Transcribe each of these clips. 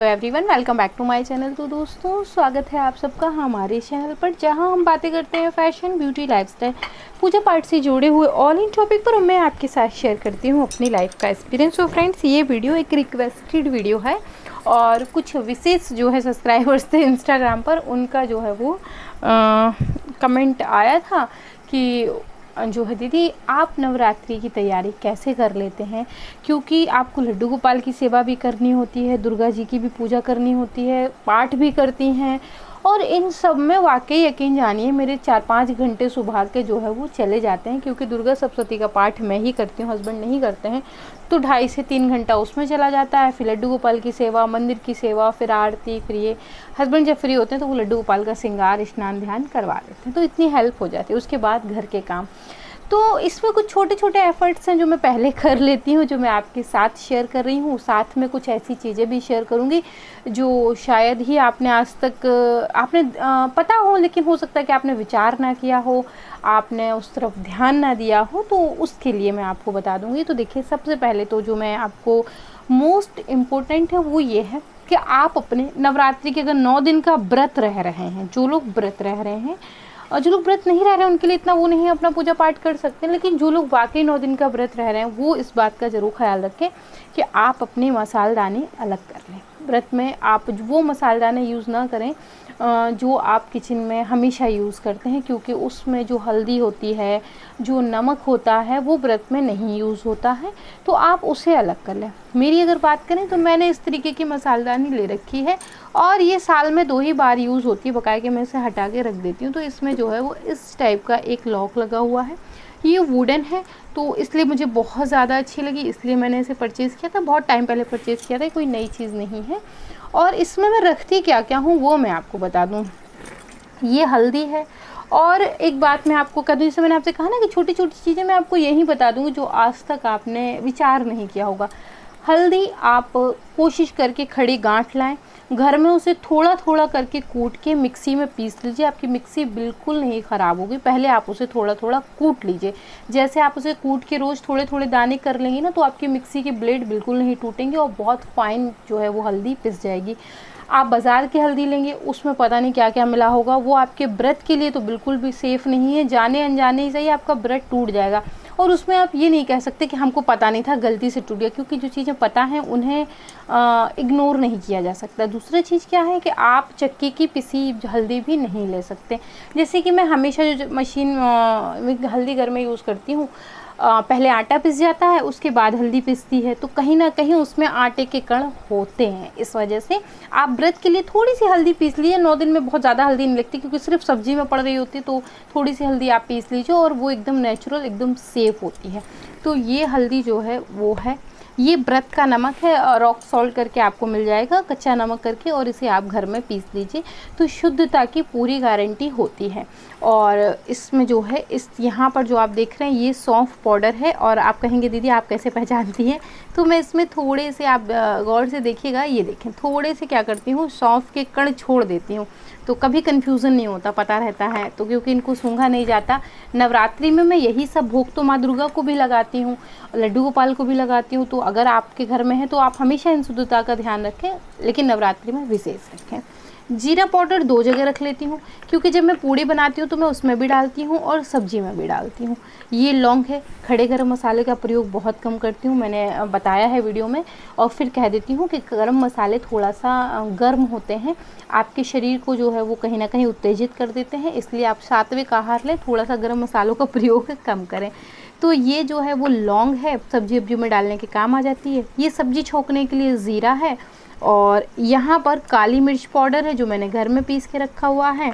Hello everyone, welcome back to my channel. तो दोस्तों, स्वागत है आप सबका हमारे चैनल पर, जहां हम बातें करते हैं फैशन, ब्यूटी, लाइफस्टाइल, पूजा पाठ से जुड़े हुए ऑल इन टॉपिक पर। मैं आपके साथ शेयर करती हूं अपनी लाइफ का एक्सपीरियंस। तो फ्रेंड्स, ये वीडियो एक रिक्वेस्टेड वीडियो है और कुछ विशेष जो है सब्सक्राइबर्स थे इंस्टाग्राम पर, उनका जो है वो कमेंट आया था कि जो है दीदी आप नवरात्रि की तैयारी कैसे कर लेते हैं, क्योंकि आपको लड्डू गोपाल की सेवा भी करनी होती है, दुर्गा जी की भी पूजा करनी होती है, पाठ भी करती हैं, और इन सब में वाकई यकीन जानिए मेरे 4-5 घंटे सुबह के जो है वो चले जाते हैं। क्योंकि दुर्गा सप्तशती का पाठ मैं ही करती हूँ, हस्बैंड नहीं करते हैं, तो 2.5 से 3 घंटा उसमें चला जाता है। फिर लड्डू गोपाल की सेवा, मंदिर की सेवा, फिर आरती, फिर ये हस्बैंड जब फ्री होते हैं तो वो लड्डू गोपाल का श्रृंगार, स्नान ध्यान करवा देते हैं, तो इतनी हेल्प हो जाती है। उसके बाद घर के काम, तो इसमें कुछ छोटे छोटे एफ़र्ट्स हैं जो मैं पहले कर लेती हूँ, जो मैं आपके साथ शेयर कर रही हूँ। साथ में कुछ ऐसी चीज़ें भी शेयर करूँगी जो शायद ही आपने आज तक पता हो, लेकिन हो सकता है कि आपने विचार ना किया हो, आपने उस तरफ ध्यान ना दिया हो, तो उसके लिए मैं आपको बता दूँगी। तो देखिए, सबसे पहले तो जो मैं आपको मोस्ट इम्पोर्टेंट है वो ये है कि आप अपने नवरात्रि के अगर 9 दिन का व्रत रह रहे हैं, जो लोग व्रत रह रहे हैं, और जो लोग व्रत नहीं रह रहे हैं उनके लिए इतना वो नहीं है, अपना पूजा पाठ कर सकते हैं, लेकिन जो लोग वाकई 9 दिन का व्रत रह रहे हैं वो इस बात का ज़रूर ख्याल रखें कि आप अपने मसालदाने अलग कर लें। व्रत में आप वो मसालदाने यूज़ ना करें जो आप किचन में हमेशा यूज़ करते हैं, क्योंकि उसमें जो हल्दी होती है, जो नमक होता है, वो व्रत में नहीं यूज़ होता है, तो आप उसे अलग कर लें। मेरी अगर बात करें तो मैंने इस तरीके की मसालदानी ले रखी है और ये साल में 2 ही बार यूज़ होती है, बकाया कि मैं इसे हटा के रख देती हूँ। तो इसमें जो है वो इस टाइप का एक लॉक लगा हुआ है, ये वुडन है, तो इसलिए मुझे बहुत ज़्यादा अच्छी लगी, इसलिए मैंने इसे परचेज़ किया था। बहुत टाइम पहले परचेज़ किया था, कोई नई चीज़ नहीं है। और इसमें मैं रखती क्या क्या हूँ वो मैं आपको बता दूँ। ये हल्दी है, और एक बात मैं आपको कह दूँ, जैसे मैंने आपसे कहा ना कि छोटी छोटी चीज़ें मैं आपको यही बता दूँगी जो आज तक आपने विचार नहीं किया होगा। हल्दी आप कोशिश करके खड़ी गांठ लाएं, घर में उसे थोड़ा थोड़ा करके कूट के मिक्सी में पीस लीजिए। आपकी मिक्सी बिल्कुल नहीं ख़राब होगी। पहले आप उसे थोड़ा थोड़ा कूट लीजिए। जैसे आप उसे कूट के रोज़ थोड़े थोड़े दाने कर लेंगे ना, तो आपकी मिक्सी के ब्लेड बिल्कुल नहीं टूटेंगे और बहुत फाइन जो है वो हल्दी पिस जाएगी। आप बाज़ार की हल्दी लेंगे, उसमें पता नहीं क्या क्या मिला होगा, वो आपके व्रत के लिए तो बिल्कुल भी सेफ़ नहीं है। जाने अनजाने ही सही आपका व्रत टूट जाएगा, और उसमें आप ये नहीं कह सकते कि हमको पता नहीं था, गलती से टूट गया, क्योंकि जो चीज़ें पता हैं उन्हें इग्नोर नहीं किया जा सकता। दूसरी चीज़ क्या है कि आप चक्की की पिसी हल्दी भी नहीं ले सकते। जैसे कि मैं हमेशा जो मशीन हल्दी घर में यूज़ करती हूँ, पहले आटा पिस जाता है, उसके बाद हल्दी पिसती है, तो कहीं ना कहीं उसमें आटे के कण होते हैं। इस वजह से आप व्रत के लिए थोड़ी सी हल्दी पीस लीजिए। 9 दिन में बहुत ज़्यादा हल्दी नहीं लगती, क्योंकि सिर्फ सब्जी में पड़ रही होती है, तो थोड़ी सी हल्दी आप पीस लीजिए और वो एकदम नेचुरल, एकदम सेफ़ होती है। तो ये हल्दी जो है वो है, ये व्रत का नमक है, रॉक सॉल्ट करके आपको मिल जाएगा, कच्चा नमक करके, और इसे आप घर में पीस लीजिए, तो शुद्धता की पूरी गारंटी होती है। और इसमें जो है इस यहाँ पर जो आप देख रहे हैं ये सौंफ पाउडर है, और आप कहेंगे दीदी आप कैसे पहचानती हैं, तो मैं इसमें थोड़े से, आप गौर से देखिएगा, ये देखें, थोड़े से क्या करती हूँ, सौंफ के कण छोड़ देती हूँ, तो कभी कन्फ्यूज़न नहीं होता, पता रहता है। तो क्योंकि इनको सूंघा नहीं जाता, नवरात्रि में मैं यही सब भोग तो माँ दुर्गा को भी लगाती हूँ, लड्डू गोपाल को भी लगाती हूँ। तो अगर आपके घर में है तो आप हमेशा इन शुद्धता का ध्यान रखें, लेकिन नवरात्रि में विशेष रखें। जीरा पाउडर 2 जगह रख लेती हूँ, क्योंकि जब मैं पूड़ी बनाती हूँ तो मैं उसमें भी डालती हूँ और सब्जी में भी डालती हूँ। ये लौंग है, खड़े गरम मसाले का प्रयोग बहुत कम करती हूँ, मैंने बताया है वीडियो में, और फिर कह देती हूँ कि गरम मसाले थोड़ा सा गर्म होते हैं, आपके शरीर को जो है वो कहीं ना कहीं उत्तेजित कर देते हैं, इसलिए आप सात्विक आहार लें, थोड़ा सा गर्म मसालों का प्रयोग कम करें। तो ये जो है वो लौंग है, सब्जी वब्जी में डालने के काम आ जाती है। ये सब्जी छोंकने के लिए ज़ीरा है, और यहाँ पर काली मिर्च पाउडर है जो मैंने घर में पीस के रखा हुआ है।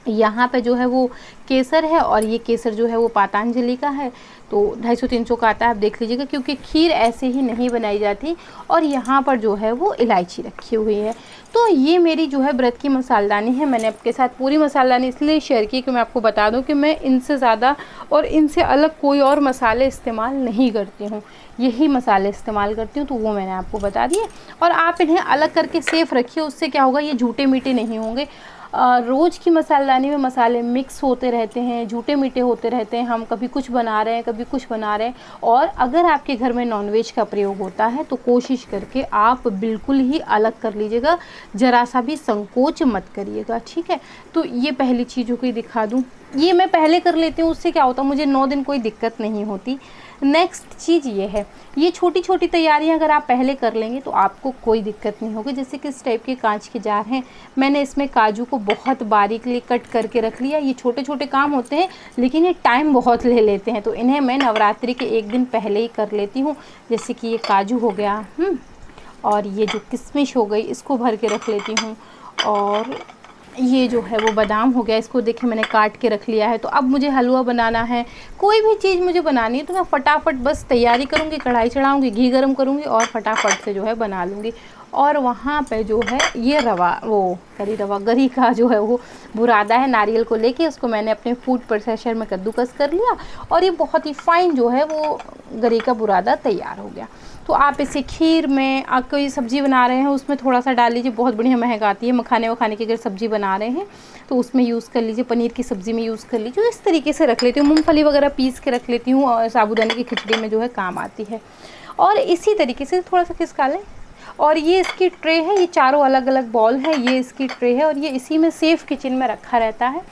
यहाँ पे जो है वो केसर है, और ये केसर जो है वो पतंजलि का है, तो 250-300 का आता है, आप देख लीजिएगा, क्योंकि खीर ऐसे ही नहीं बनाई जाती। और यहाँ पर जो है वो इलायची रखी हुई है। तो ये मेरी जो है व्रत की मसालदानी है। मैंने आपके साथ पूरी मसालदानी इसलिए शेयर की कि मैं आपको बता दूं कि मैं इनसे ज़्यादा और इनसे अलग कोई और मसाले इस्तेमाल नहीं करती हूँ, यही मसाले इस्तेमाल करती हूँ, तो वो मैंने आपको बता दिए। और आप इन्हें अलग करके सेफ़ रखिए, उससे क्या होगा, ये झूठे मीठे नहीं होंगे। रोज़ की मसालेदानी में मसाले मिक्स होते रहते हैं, झूठे मीठे होते रहते हैं, हम कभी कुछ बना रहे हैं कभी कुछ बना रहे हैं। और अगर आपके घर में नॉनवेज का प्रयोग होता है तो कोशिश करके आप बिल्कुल ही अलग कर लीजिएगा, ज़रा सा भी संकोच मत करिएगा, ठीक है। तो ये पहली चीज़ हो गई, दिखा दूँ, ये मैं पहले कर लेती हूँ, उससे क्या होता है मुझे 9 दिन कोई दिक्कत नहीं होती। नेक्स्ट चीज़ ये है, ये छोटी छोटी तैयारियां अगर आप पहले कर लेंगे तो आपको कोई दिक्कत नहीं होगी। जैसे कि इस टाइप के कांच के जार हैं, मैंने इसमें काजू को बहुत बारीकली कट करके रख लिया। ये छोटे छोटे काम होते हैं लेकिन ये टाइम बहुत ले लेते हैं, तो इन्हें मैं नवरात्रि के एक दिन पहले ही कर लेती हूँ। जैसे कि ये काजू हो गया, और ये जो किशमिश हो गई इसको भर के रख लेती हूँ, और ये जो है वो बादाम हो गया, इसको देखिए मैंने काट के रख लिया है। तो अब मुझे हलवा बनाना है, कोई भी चीज़ मुझे बनानी है तो मैं फटाफट बस तैयारी करूँगी, कढ़ाई चढ़ाऊँगी, घी गर्म करूँगी और फटाफट से जो है बना लूँगी। और वहाँ पे जो है ये गरी का जो है वो बुरादा है, नारियल को लेके उसको मैंने अपने फूड प्रोसेसर में कद्दूकस कर लिया और ये बहुत ही फाइन जो है वो गरी का बुरादा तैयार हो गया। तो आप इसे खीर में, आप कोई सब्ज़ी बना रहे हैं उसमें थोड़ा सा डाल लीजिए, बहुत बढ़िया महक आती है। मखाने वखाने की अगर सब्ज़ी बना रहे हैं तो उसमें यूज़ कर लीजिए, पनीर की सब्ज़ी में यूज़ कर लीजिए। इस तरीके से रख लेती हूँ, मूंगफली वगैरह पीस के रख लेती हूँ और साबूदाने की खिचड़ी में जो है काम आती है। और इसी तरीके से थोड़ा सा खिसका लें। और ये इसकी ट्रे है, ये चारों अलग अलग बॉल है, ये इसकी ट्रे है और ये इसी में सेफ किचन में रखा रहता है।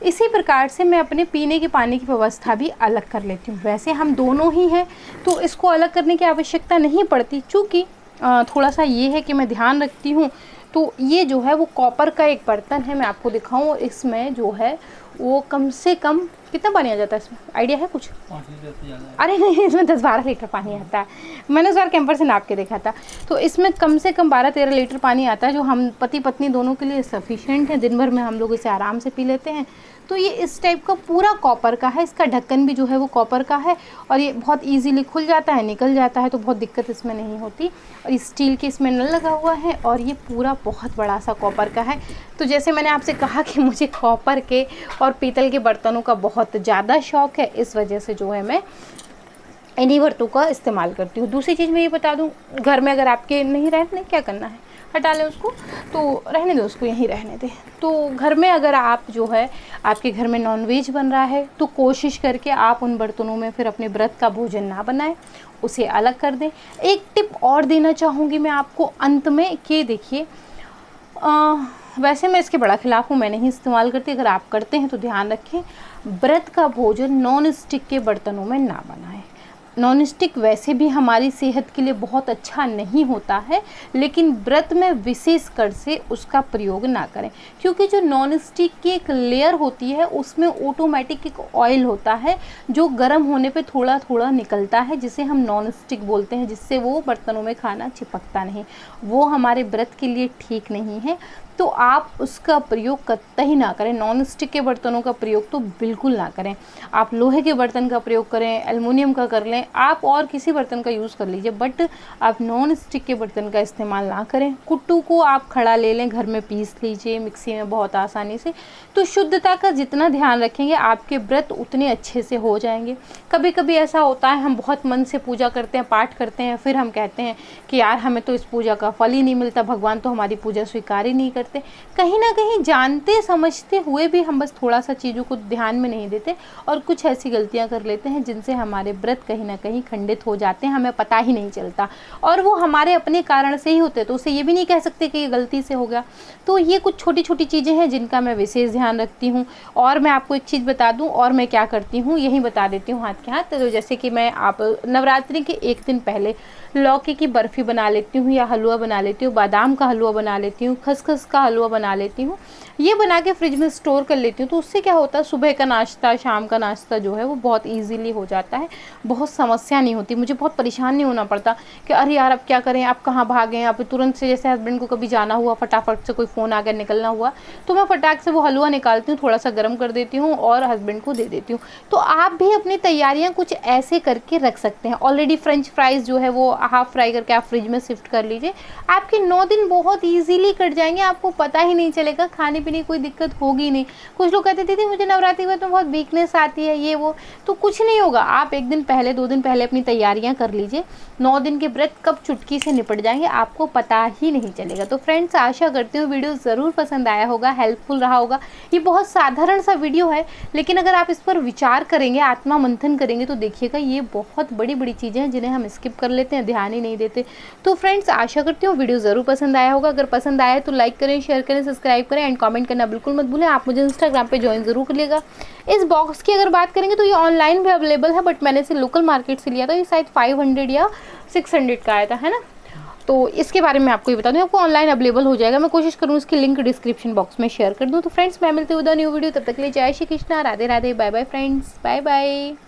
इसी प्रकार से मैं अपने पीने के पानी की व्यवस्था भी अलग कर लेती हूँ। वैसे हम दोनों ही हैं तो इसको अलग करने की आवश्यकता नहीं पड़ती, चूँकि थोड़ा सा ये है कि मैं ध्यान रखती हूँ। तो ये जो है वो कॉपर का एक बर्तन है, मैं आपको दिखाऊँ, और इसमें जो है वो कम से कम कितना पानी आ जाता है इसमें, आइडिया है कुछ? 5 लीटर। अरे नहीं, इसमें 10-12 लीटर पानी आता है, मैंने उस बार कैंपर से नाप के देखा था। तो इसमें कम से कम 12-13 लीटर पानी आता है, जो हम पति पत्नी दोनों के लिए सफिशिएंट है। दिन भर में हम लोग इसे आराम से पी लेते हैं। तो ये इस टाइप का पूरा कॉपर का है, इसका ढक्कन भी जो है वो कॉपर का है और ये बहुत इजीली खुल जाता है, निकल जाता है, तो बहुत दिक्कत इसमें नहीं होती। और स्टील के इसमें नल लगा हुआ है और ये पूरा बहुत बड़ा सा कॉपर का है। तो जैसे मैंने आपसे कहा कि मुझे कॉपर के और पीतल के बर्तनों का बहुत ज़्यादा शौक़ है, इस वजह से जो है मैं इन्हीं बर्तनों का इस्तेमाल करती हूँ। दूसरी चीज़ मैं ये बता दूँ, घर में अगर आपके नहीं रहने क्या करना है, हटा लें उसको, तो रहने दो, उसको यहीं रहने दें। तो घर में अगर आप जो है आपके घर में नॉनवेज बन रहा है तो कोशिश करके आप उन बर्तनों में फिर अपने व्रत का भोजन ना बनाएं, उसे अलग कर दें। एक टिप और देना चाहूँगी मैं आपको अंत में कि देखिए, वैसे मैं इसके बड़ा खिलाफ हूँ, मैं नहीं इस्तेमाल करती। अगर आप करते हैं तो ध्यान रखें, व्रत का भोजन नॉन स्टिक के बर्तनों में ना बनाएं। नॉन स्टिक वैसे भी हमारी सेहत के लिए बहुत अच्छा नहीं होता है, लेकिन व्रत में विशेष कर से उसका प्रयोग ना करें, क्योंकि जो नॉन स्टिक की एक लेयर होती है उसमें ऑटोमेटिक एक ऑयल होता है जो गर्म होने पे थोड़ा थोड़ा निकलता है, जिसे हम नॉन स्टिक बोलते हैं, जिससे वो बर्तनों में खाना चिपकता नहीं। वो हमारे व्रत के लिए ठीक नहीं है, तो आप उसका प्रयोग कतई ना करें। नॉन स्टिक के बर्तनों का प्रयोग तो बिल्कुल ना करें। आप लोहे के बर्तन का प्रयोग करें, एल्युमिनियम का कर लें, आप और किसी बर्तन का यूज़ कर लीजिए, बट आप नॉन स्टिक के बर्तन का इस्तेमाल ना करें। कुट्टू को आप खड़ा ले लें, घर में पीस लीजिए मिक्सी में बहुत आसानी से। तो शुद्धता का जितना ध्यान रखेंगे आपके व्रत उतने अच्छे से हो जाएंगे। कभी कभी ऐसा होता है, हम बहुत मन से पूजा करते हैं, पाठ करते हैं, फिर हम कहते हैं कि यार हमें तो इस पूजा का फल ही नहीं मिलता, भगवान तो हमारी पूजा स्वीकार ही नहीं करते। कहीं ना कहीं जानते समझते हुए भी हम बस थोड़ा सा चीज़ों को ध्यान में नहीं देते और कुछ ऐसी गलतियां कर लेते हैं जिनसे हमारे व्रत कहीं ना कहीं खंडित हो जाते हैं, हमें पता ही नहीं चलता, और वो हमारे अपने कारण से ही होते हैं। तो उसे ये भी नहीं कह सकते कि ये गलती से हो गया। तो ये कुछ छोटी छोटी चीज़ें हैं जिनका मैं विशेष ध्यान रखती हूँ। और मैं आपको एक चीज़ बता दूँ, और मैं क्या करती हूँ यही बता देती हूँ हाथ के हाथ। तो जैसे कि मैं आप नवरात्रि के एक दिन पहले लौकी की बर्फ़ी बना लेती हूँ या हलवा बना लेती हूँ, बादाम का हलवा बना लेती हूँ, खसखस का हलवा बना लेती हूँ। ये बना के फ्रिज में स्टोर कर लेती हूँ। तो उससे क्या होता है, सुबह का नाश्ता, शाम का नाश्ता जो है वो बहुत इजीली हो जाता है, बहुत समस्या नहीं होती, मुझे बहुत परेशान नहीं होना पड़ता कि अरे यार अब क्या करें, आप कहाँ भागें। आप तुरंत से, जैसे हस्बैंड को कभी जाना हुआ, फटाफट से कोई फ़ोन आ गया, निकलना हुआ, तो मैं फटाक से वो हलवा निकालती हूँ, थोड़ा सा गर्म कर देती हूँ और हस्बैंड को दे देती हूँ। तो आप भी अपनी तैयारियाँ कुछ ऐसे करके रख सकते हैं। ऑलरेडी फ्रेंच फ्राइज़ जो है वो हाफ़ फ्राई करके आप फ्रिज में शिफ्ट कर लीजिए, आपके 9 दिन बहुत ईजीली कट जाएंगे, आपको आपको पता ही नहीं चलेगा, खाने पीने की कोई दिक्कत होगी नहीं। कुछ लोग कहते थे मुझे नवरात्रि के बाद में बहुत वीकनेस आती है ये वो, तो कुछ नहीं होगा। आप 1 दिन पहले 2 दिन पहले अपनी तैयारियां कर लीजिए, 9 दिन के व्रत कब चुटकी से निपट जाएंगे आपको पता ही नहीं चलेगा। तो फ्रेंड्स, आशा करती हूँ वीडियो ज़रूर पसंद आया होगा, हेल्पफुल रहा होगा। ये बहुत साधारण सा वीडियो है, लेकिन अगर आप इस पर विचार करेंगे, आत्मा मंथन करेंगे, तो देखिएगा ये बहुत बड़ी बड़ी चीज़ें हैं जिन्हें हम स्किप कर लेते हैं, ध्यान ही नहीं देते। तो फ्रेंड्स, आशा करती हूँ वीडियो ज़रूर पसंद आया होगा। अगर पसंद आया तो लाइक करें, शेयर करें, सब्सक्राइब करें एंड कमेंट करना बिल्कुल मत भूलें। आप मुझे इंस्टाग्राम पे ज्वाइन ज़रूर करिएगा। इस बॉक्स की अगर बात करेंगे तो ये ऑनलाइन भी अवेलेबल है, बट मैंने इसे लोकल मार्केट से लिया था। ये शायद 500 या 600 का आया था, है ना। तो इसके बारे में आपको ये बता दूँ, आपको ऑनलाइन अवेलेबल हो जाएगा। मैं कोशिश करूँ इसकी लिंक डिस्क्रिप्शन बॉक्स में शेयर कर दूँ। तो फ्रेंड्स, मैं मिलती हूँ न्यू वीडियो, तब तक के लिए जय Shri Krishna, Radhe Radhe, bye bye friends, bye bye.